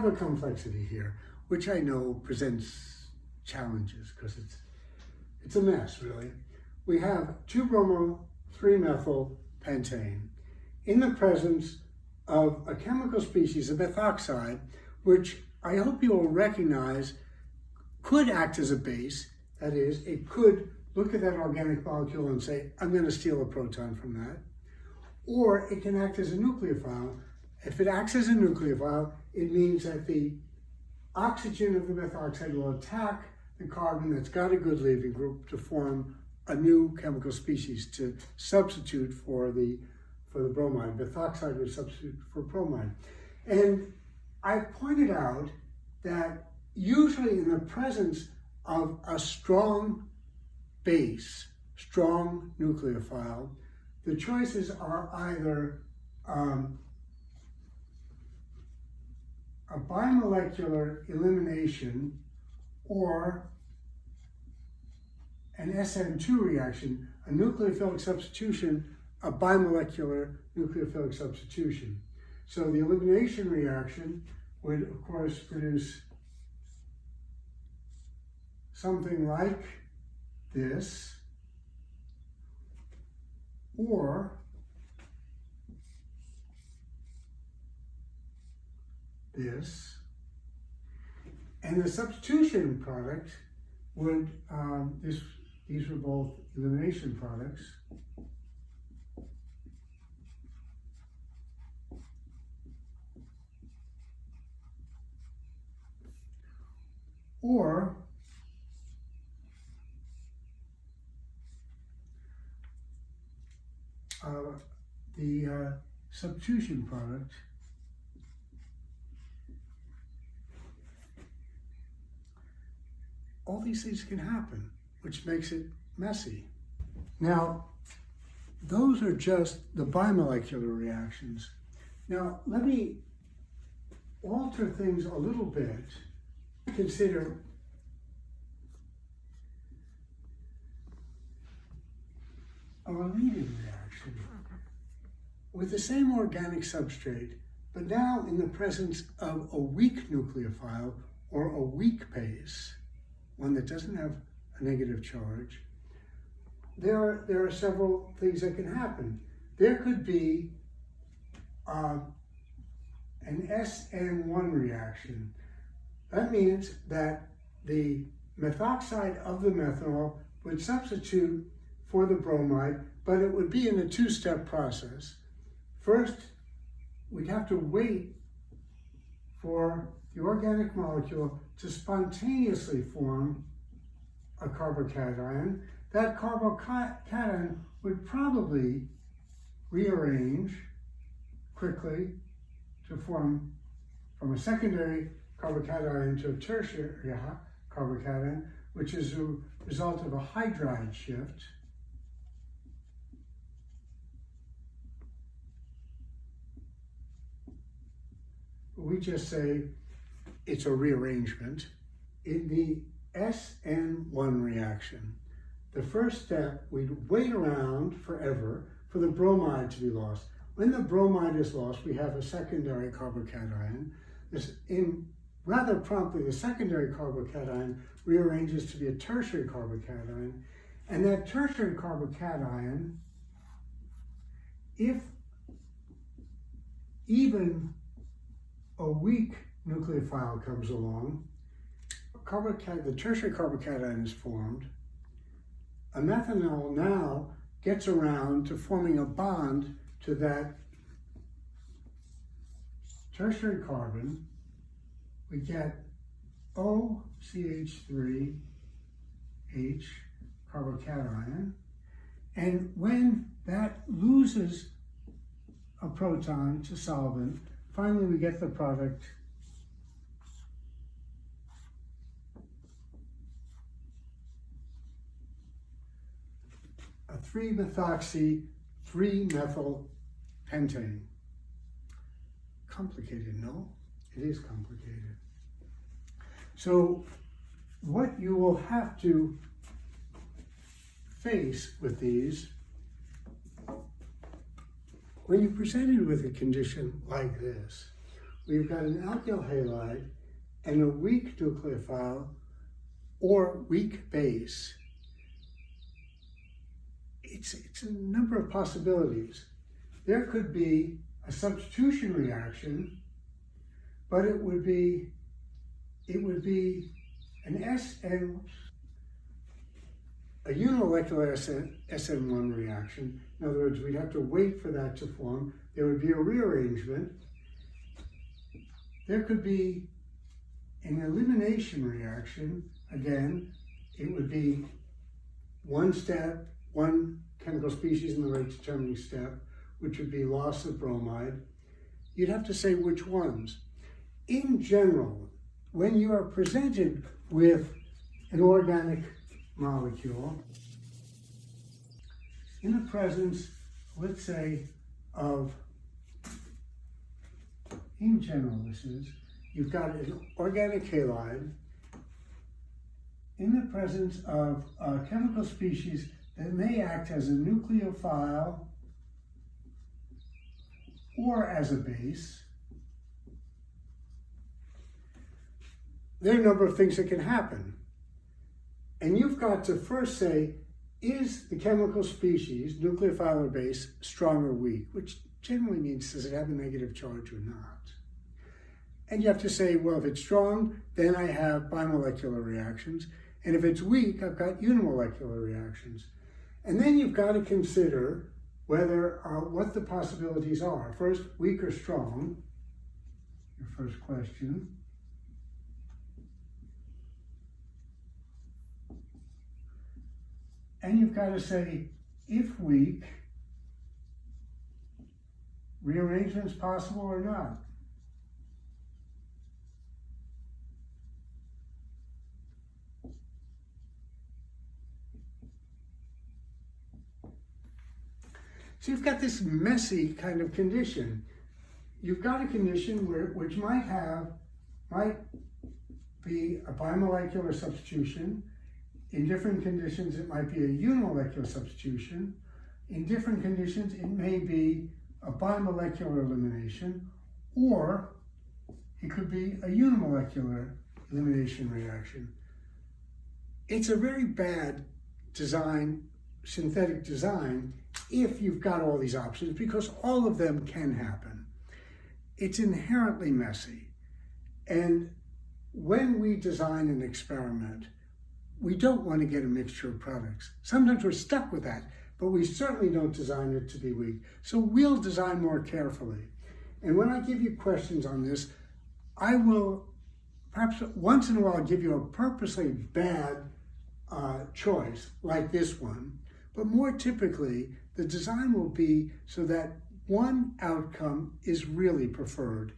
have a complexity here, which I know presents challenges because it's a mess, really. We have 2-bromo-3-methyl pentane in the presence of a chemical species, a methoxide, which I hope you will recognize could act as a base. That is, it could look at that organic molecule and say, I'm going to steal a proton from that. Or it can act as a nucleophile. If it acts as a nucleophile, it means that the oxygen of the methoxide will attack the carbon that's got a good leaving group to form a new chemical species to substitute for the bromide. Methoxide would substitute for bromide. And I pointed out that usually in the presence of a strong base, strong nucleophile, the choices are either a bimolecular elimination or an SN2 reaction, a nucleophilic substitution, a bimolecular nucleophilic substitution. So the elimination reaction would, of course, produce something like this, or this, and the substitution product would, these were both elimination products, or the substitution product all these things can happen, which makes it messy. Now, those are just the bimolecular reactions. Now, let me alter things a little bit. Consider a related reaction with the same organic substrate, but now in the presence of a weak nucleophile or a weak base, one that doesn't have a negative charge. There are several things that can happen. There could be an SN1 reaction. That means that the methoxide of the methanol would substitute for the bromide, but it would be in a two-step process. First, we'd have to wait for the organic molecule to spontaneously form a carbocation. That carbocation would probably rearrange quickly to form from a secondary carbocation to a tertiary carbocation, which is a result of a hydride shift. We just say it's a rearrangement. In the SN1 reaction, the first step, we'd wait around forever for the bromide to be lost. When the bromide is lost, we have a secondary carbocation. Rather promptly, the secondary carbocation rearranges to be a tertiary carbocation. And that tertiary carbocation, if even a weak nucleophile comes along, the tertiary carbocation is formed. A methanol now gets around to forming a bond to that tertiary carbon. We get OCH3H carbocation. And when that loses a proton to solvent, finally we get the product a 3-methoxy 3-methyl pentane. Complicated, no? It is complicated. So what you will have to face with these, when you're presented with a condition like this, we've got an alkyl halide and a weak nucleophile or weak base, it's a number of possibilities. There could be a substitution reaction, but it would be an SN, a unimolecular SN1 reaction. In other words, we'd have to wait for that to form. There would be a rearrangement. There could be an elimination reaction. Again, it would be one step, one chemical species in the rate determining step, which would be loss of bromide. You'd have to say which ones. In general, when you are presented with an organic molecule in the presence, let's say, of, in general this is, you've got an organic halide in the presence of a chemical species that may act as a nucleophile or as a base. There are a number of things that can happen. And you've got to first say, is the chemical species, nucleophile or base, strong or weak? Which generally means, does it have a negative charge or not? And you have to say, well, if it's strong, then I have bimolecular reactions. And if it's weak, I've got unimolecular reactions. And then you've got to consider whether, what the possibilities are. First, weak or strong, your first question. And you've got to say, if weak, rearrangement's possible or not. So you've got this messy kind of condition. You've got a condition which might be a bimolecular substitution. In different conditions, it might be a unimolecular substitution. In different conditions, it may be a bimolecular elimination, or it could be a unimolecular elimination reaction. It's a very bad design, synthetic design, if you've got all these options, because all of them can happen. It's inherently messy. And when we design an experiment, we don't want to get a mixture of products. Sometimes we're stuck with that, but we certainly don't design it to be weak. So we'll design more carefully. And when I give you questions on this, I will perhaps once in a while give you a purposely bad choice, like this one. But more typically, the design will be so that one outcome is really preferred.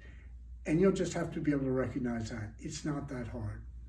And you'll just have to be able to recognize that. It's not that hard.